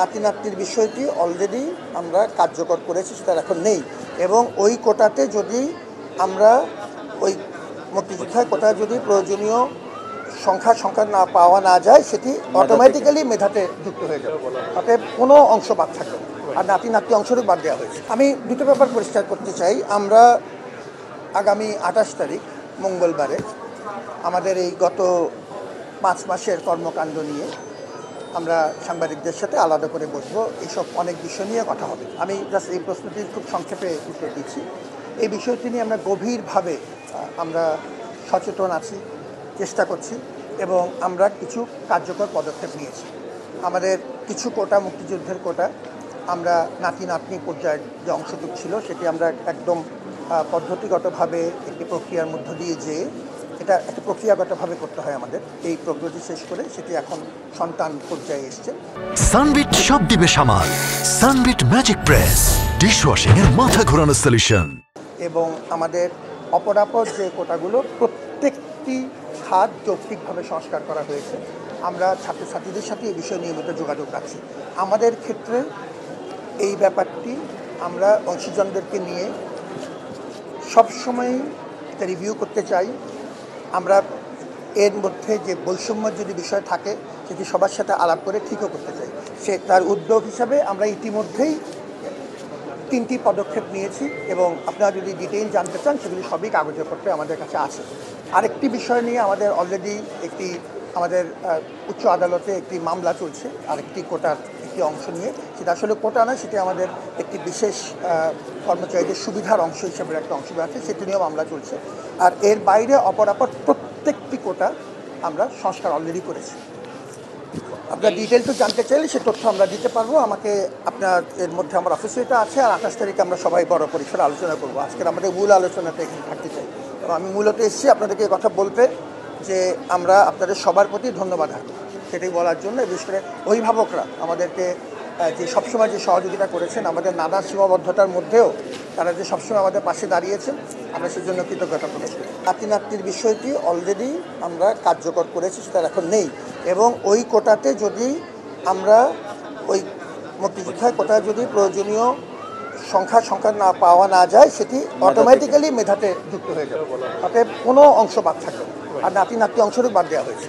নাতি-নাতনির বিষয়টি অলরেডি আমরা কার্যকর করেছি, সেটা এখন নেই। এবং ওই কোটাতে যদি আমরা ওই মুক্তিযোদ্ধার কোটায় যদি প্রয়োজনীয় সংখ্যা না পাওয়া না যায়, সেটি অটোমেটিক্যালি মেধাতে যুক্ত হয়ে যাবে। অতএব কোনো অংশ বাদ থাকবে না। আর নাতি-নাতনি অংশটুকু বাদ দেওয়া হয়েছে। আমি দুটো ব্যাপার পরিষ্কার করতে চাই। আমরা আগামী 28 তারিখ মঙ্গলবারে আমাদের এই গত 5 মাসের কর্মকাণ্ড নিয়ে আমরা সাংবাদিকদের সাথে আলাদা করে বসবো। এইসব অনেক বিষয় নিয়ে কথা হবে। আমি জাস্ট এই প্রশ্নটির খুব সংক্ষেপে উত্তর দিচ্ছি। এই বিষয়টি নিয়ে আমরা গভীরভাবে আমরা সচেতন আছি, চেষ্টা করছি এবং আমরা কিছু কার্যকর পদক্ষেপ নিয়েছি। আমাদের কিছু কোটা, মুক্তিযুদ্ধের কোটা, আমরা নাতি-নাতনি পর্যায়ের যে অংশটুকু ছিল সেটি আমরা একদম পদ্ধতিগতভাবে একটি প্রক্রিয়ার মধ্য দিয়ে যেয়ে এটা একটা প্রক্রিয়াগতভাবে করতে হয় আমাদের। এই প্রক্রিয়াটি শেষ করে সেটি এখন সন্তান পর্যায়ে এসছে। সানবিট সব দিবে সামাল। সানবিট ম্যাজিক প্রেস ডিশওয়াশিং এর মাথা ঘোরানো সলিউশন। এবং আমাদের অপরাপর যে কোটাগুলো প্রত্যেকটি খাত যৌক্তিকভাবে সংস্কার করা হয়েছে। আমরা ছাত্রছাত্রীদের সাথে এই বিষয়ে নিয়মিত যোগাযোগ রাখছি। আমাদের ক্ষেত্রে এই ব্যাপারটি আমরা অংশীজনদেরকে নিয়ে সবসময় এটা রিভিউ করতে চাই। আমরা এর মধ্যে যে বৈষম্যের যদি বিষয় থাকে সেটি সবার সাথে আলাপ করে ঠিকও করতে চাই। সে তার উদ্যোগ হিসাবে আমরা ইতিমধ্যেই 3টি পদক্ষেপ নিয়েছি এবং আপনারা যদি ডিটেইল জানতে চান সেগুলি সবই কাগজপত্রে আমাদের কাছে আছে। আরেকটি বিষয় নিয়ে আমাদের অলরেডি আমাদের উচ্চ আদালতে একটি মামলা চলছে আরেকটি কোটার একটি অংশ নিয়ে। সেটা আসলে কোটা নয়, সেটি আমাদের একটি বিশেষ কর্মচারীদের সুবিধার অংশ হিসেবে একটা অংশ আছে, সেটি নিয়েও মামলা চলছে। আর এর বাইরে অপরাপর প্রত্যেকটি কোটা আমরা সংস্কার অলরেডি করেছি। আপনার ডিটেলটা জানতে চাইলে সে তথ্য আমরা দিতে পারবো। আমাকে আপনার এর মধ্যে আমার অফিসে এটা আছে। আর 28 তারিখে আমরা সবাই বড় পরিসরে আলোচনা করবো। আজকের আমাদের মূল আলোচনাটা এখানে থাকতে চাই। এবং আমি মূলত এসেছি আপনাদেরকে কথা বলতে যে আমরা আপনাদের সবার প্রতি ধন্যবাদ রাখবো সেটাই বলার জন্য। বিশেষ করে অভিভাবকরা আমাদেরকে যে সবসময় যে সহযোগিতা করেছেন, আমাদের নানা সীমাবদ্ধতার মধ্যেও তারা যে সবসময় আমাদের পাশে দাঁড়িয়েছেন, আমরা সেজন্য কৃতজ্ঞতা প্রকাশ করি। নাতি-নাতনির বিষয়টি অলরেডি আমরা কার্যকর করেছি, সেটা এখন নেই। এবং ওই কোটাতে যদি আমরা ওই মুক্তিযোদ্ধার কোটায় যদি প্রয়োজনীয় সংখ্যা না পাওয়া না যায়, সেটি অটোমেটিক্যালি মেধাতে যুক্ত হয়ে যাবে। অতএব কোনো অংশ বাদ থাকবে না। আর নাতি-নাতনি অংশটুকু বাদ দেওয়া হয়েছে।